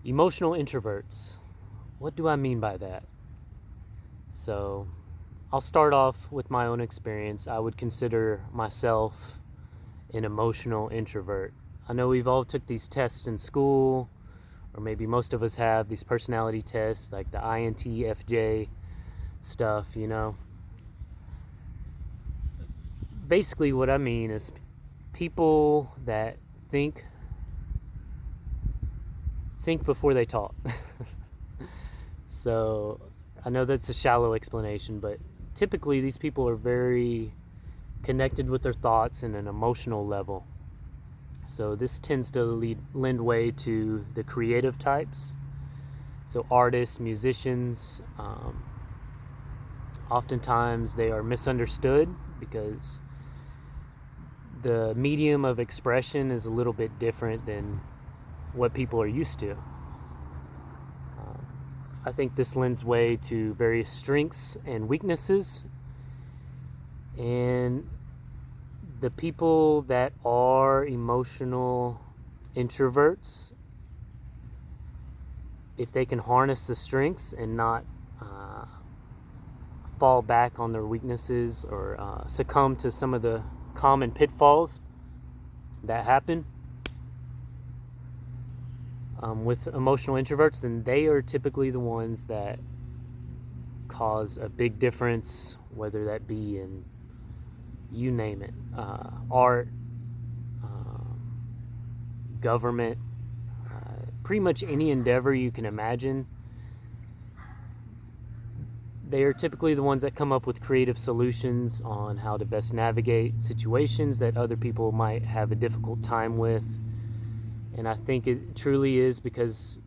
Emotional introverts. What do I mean by that? So, I'll start off with my own experience. I would consider myself an emotional introvert. I know we've all took these tests in school, or maybe most of us have these personality tests like the INTFJ stuff, Basically, what I mean is people that think before they talk. So I know that's a shallow explanation, but typically these people are very connected with their thoughts in an emotional level. So this tends to lend way to the creative types. So artists, musicians, oftentimes they are misunderstood because the medium of expression is a little bit different than what people are used to. I think this lends way to various strengths and weaknesses. And the people that are emotional introverts, if they can harness the strengths and not fall back on their weaknesses or succumb to some of the common pitfalls that happen with emotional introverts, then they are typically the ones that cause a big difference, whether that be in, you name it, art, government, pretty much any endeavor you can imagine. They are typically the ones that come up with creative solutions on how to best navigate situations that other people might have a difficult time with. And I think it truly is because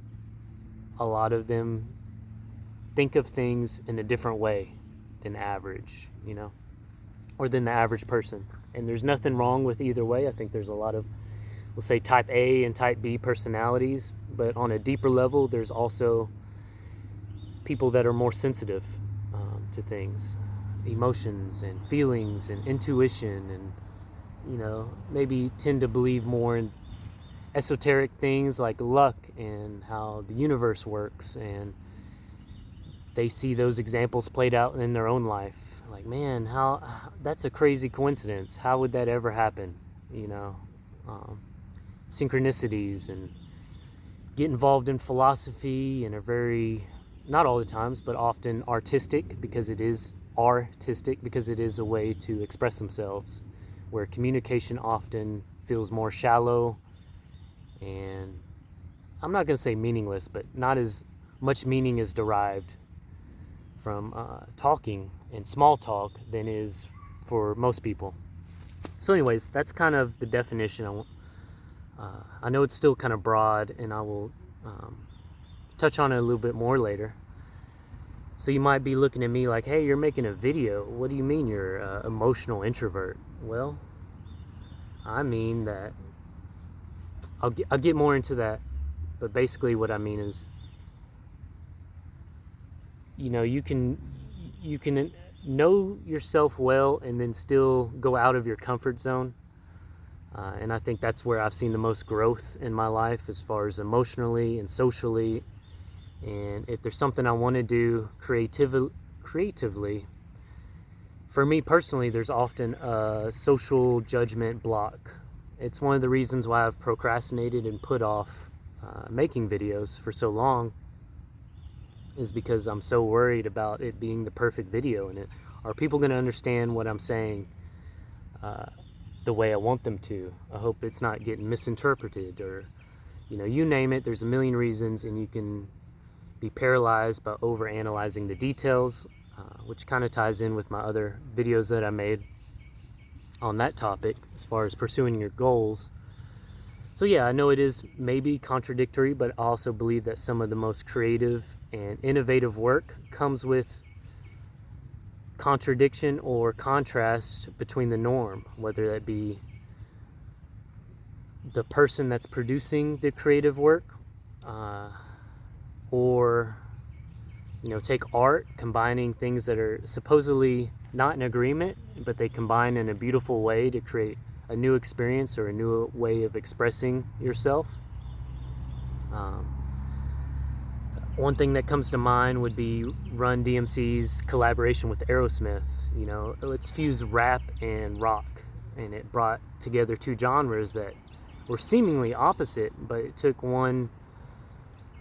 a lot of them think of things in a different way than average, or than the average person. And there's nothing wrong with either way. I think there's a lot of, we'll say, type A and type B personalities, but on a deeper level, there's also people that are more sensitive to things, emotions and feelings and intuition, and maybe tend to believe more in esoteric things like luck and how the universe works, and they see those examples played out in their own life. Like, man, how that's a crazy coincidence. How would that ever happen? Synchronicities, and get involved in philosophy and are very, not all the times, but often artistic because it is a way to express themselves, where communication often feels more shallow and, I'm not going to say meaningless, but not as much meaning is derived from talking and small talk than is for most people. So anyways, that's kind of the definition. I know it's still kind of broad, and I will touch on it a little bit more later. So you might be looking at me like, hey, you're making a video. What do you mean you're an emotional introvert? Well, I mean that I'll get more into that, but basically what I mean is, you can know yourself well and then still go out of your comfort zone. And I think that's where I've seen the most growth in my life as far as emotionally and socially. And if there's something I want to do creatively, for me personally, there's often a social judgment block. It's one of the reasons why I've procrastinated and put off making videos for so long, is because I'm so worried about it being the perfect video. And are people going to understand what I'm saying the way I want them to? I hope it's not getting misinterpreted, or, you name it. There's a million reasons, and you can be paralyzed by overanalyzing the details, which kind of ties in with my other videos that I made on that topic as far as pursuing your goals. So yeah, I know it is maybe contradictory, but I also believe that some of the most creative and innovative work comes with contradiction or contrast between the norm, whether that be the person that's producing the creative work, or take art, combining things that are supposedly not in agreement, but they combine in a beautiful way to create a new experience or a new way of expressing yourself. One thing that comes to mind would be Run DMC's collaboration with Aerosmith. Let's fuse rap and rock, and it brought together two genres that were seemingly opposite, but it took one.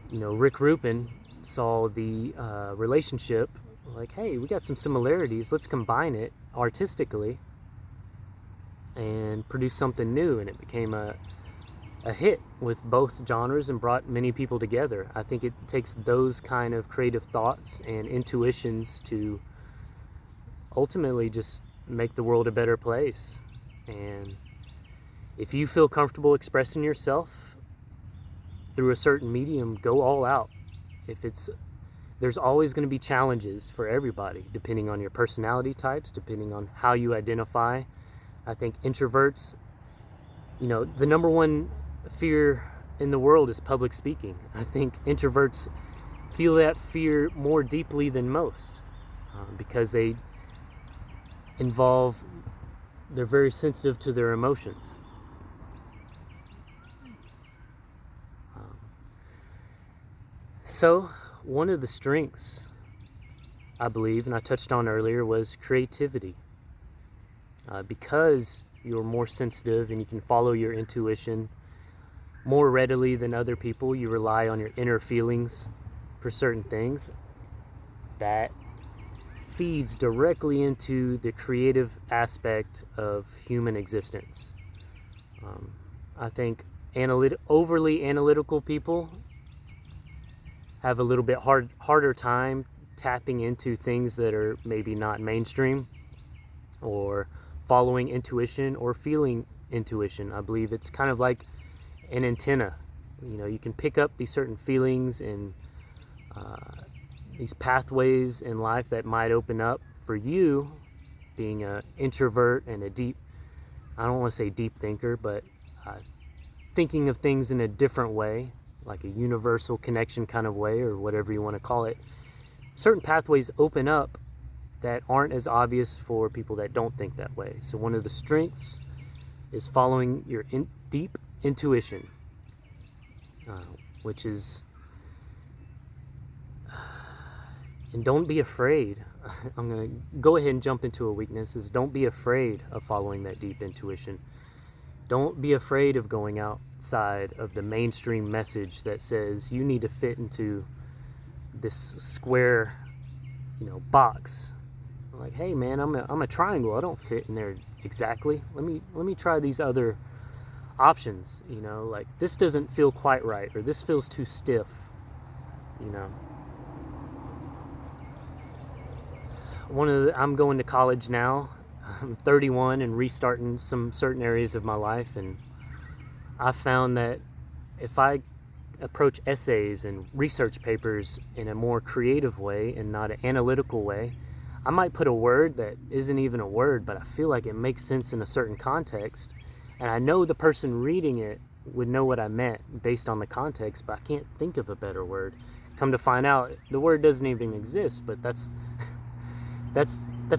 Rick Rubin saw the relationship, like, hey, we got some similarities, let's combine it artistically and produce something new, and it became a hit with both genres and brought many people together. I think it takes those kind of creative thoughts and intuitions to ultimately just make the world a better place. And if you feel comfortable expressing yourself through a certain medium, go all out. There's always going to be challenges for everybody, depending on your personality types, depending on how you identify. I think introverts, the number one fear in the world is public speaking. I think introverts feel that fear more deeply than most, because they're very sensitive to their emotions. So one of the strengths, I believe, and I touched on earlier, was creativity. Because you're more sensitive and you can follow your intuition more readily than other people, you rely on your inner feelings for certain things. That feeds directly into the creative aspect of human existence. I think overly analytical people have a little bit harder time tapping into things that are maybe not mainstream, or following intuition or feeling intuition. I believe it's kind of like an antenna. You can pick up these certain feelings and these pathways in life that might open up for you, being an introvert and I don't want to say deep thinker, but thinking of things in a different way, like a universal connection kind of way, or whatever you want to call it. Certain pathways open up that aren't as obvious for people that don't think that way. So one of the strengths is following your deep intuition, which is, and don't be afraid. I'm going to go ahead and jump into a weakness, is don't be afraid of following that deep intuition. Don't be afraid of going outside of the mainstream message that says you need to fit into this square, box. Like, hey man, I'm a triangle. I don't fit in there exactly. Let me try these other options. Like, this doesn't feel quite right, or this feels too stiff. I'm going to college now. I'm 31 and restarting some certain areas of my life, and I found that if I approach essays and research papers in a more creative way and not an analytical way, I might put a word that isn't even a word, but I feel like it makes sense in a certain context, and I know the person reading it would know what I meant based on the context, but I can't think of a better word. Come to find out, the word doesn't even exist, but that's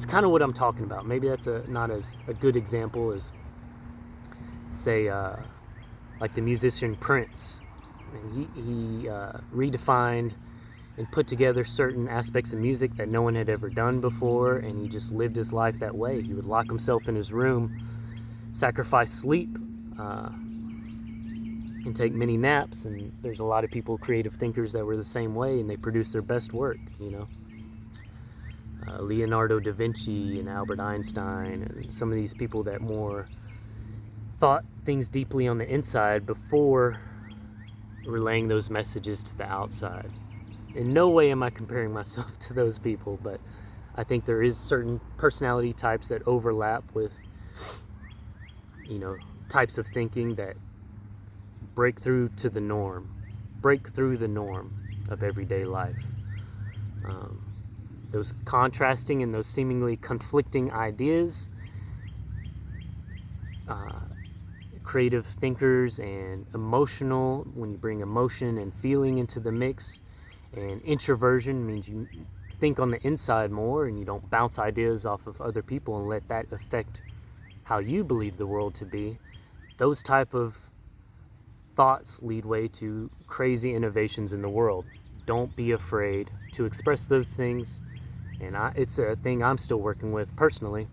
kind of what I'm talking about. Maybe that's not as a good example as, say, like the musician Prince. And he redefined and put together certain aspects of music that no one had ever done before, and he just lived his life that way. He would lock himself in his room, sacrifice sleep, and take many naps. And there's a lot of people, creative thinkers, that were the same way, and they produced their best work. Leonardo da Vinci and Albert Einstein, and some of these people that more thought things deeply on the inside before relaying those messages to the outside. In no way am I comparing myself to those people, but I think there is certain personality types that overlap with, types of thinking that break through the norm of everyday life. Those contrasting and those seemingly conflicting ideas, creative thinkers, and emotional, when you bring emotion and feeling into the mix. And introversion means you think on the inside more and you don't bounce ideas off of other people and let that affect how you believe the world to be. Those type of thoughts lead way to crazy innovations in the world. don't be afraid to express those things. And it's a thing I'm still working with personally,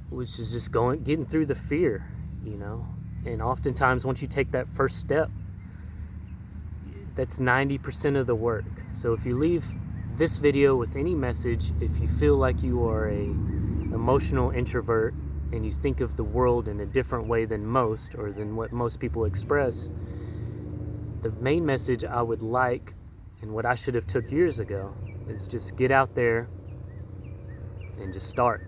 which is just getting through the fear, you know. And oftentimes once you take that first step, that's 90% of the work. So if you leave this video with any message, if you feel like you are a emotional introvert and you think of the world in a different way than most, or than what most people express, the main message I would like, and what I should have took years ago, is just get out there and just start.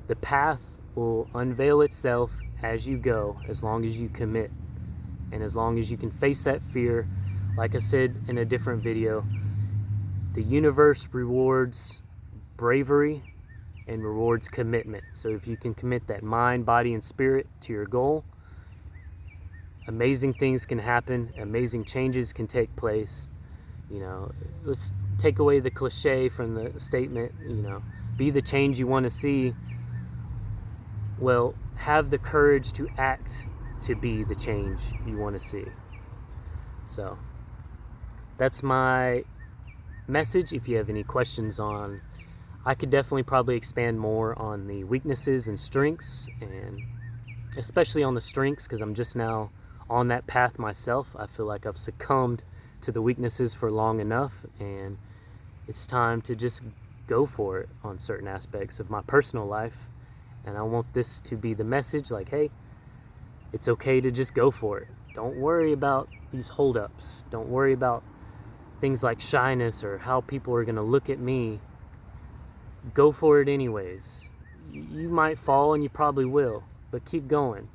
The path will unveil itself as you go, as long as you commit, and as long as you can face that fear. Like I said in a different video, the universe rewards bravery and rewards commitment. So if you can commit that mind, body, and spirit to your goal, amazing things can happen, amazing changes can take place. You know, let's take away the cliche from the statement, you know, be the change you want to see. Well, have the courage to act to be the change you want to see. So that's my message. If you have any questions on, I could definitely probably expand more on the weaknesses and strengths, and especially on the strengths, because I'm just now on that path myself. I feel like I've succumbed to the weaknesses for long enough, and it's time to just go for it on certain aspects of my personal life. And I want this to be the message, like, hey, it's okay to just go for it. Don't worry about these holdups. Don't worry about things like shyness or how people are going to look at me. Go for it anyways. You might fall, and you probably will, but keep going.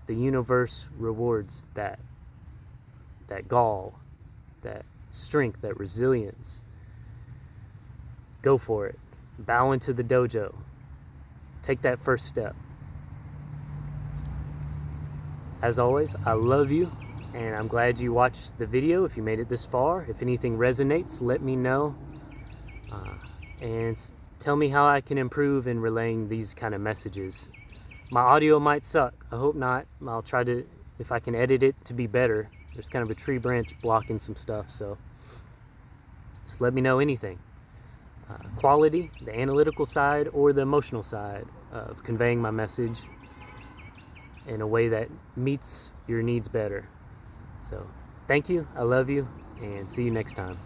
The universe rewards that gall, that strength, that resilience. Go for it. Bow into the dojo. Take that first step. As always, I love you, and I'm glad you watched the video. If you made it this far, if anything resonates, let me know. And tell me how I can improve in relaying these kind of messages. My audio might suck. I hope not. I'll try to, if I can edit it to be better. There's kind of a tree branch blocking some stuff, so just let me know anything. Quality, the analytical side or the emotional side of conveying my message in a way that meets your needs better. So thank you, I love you, and see you next time.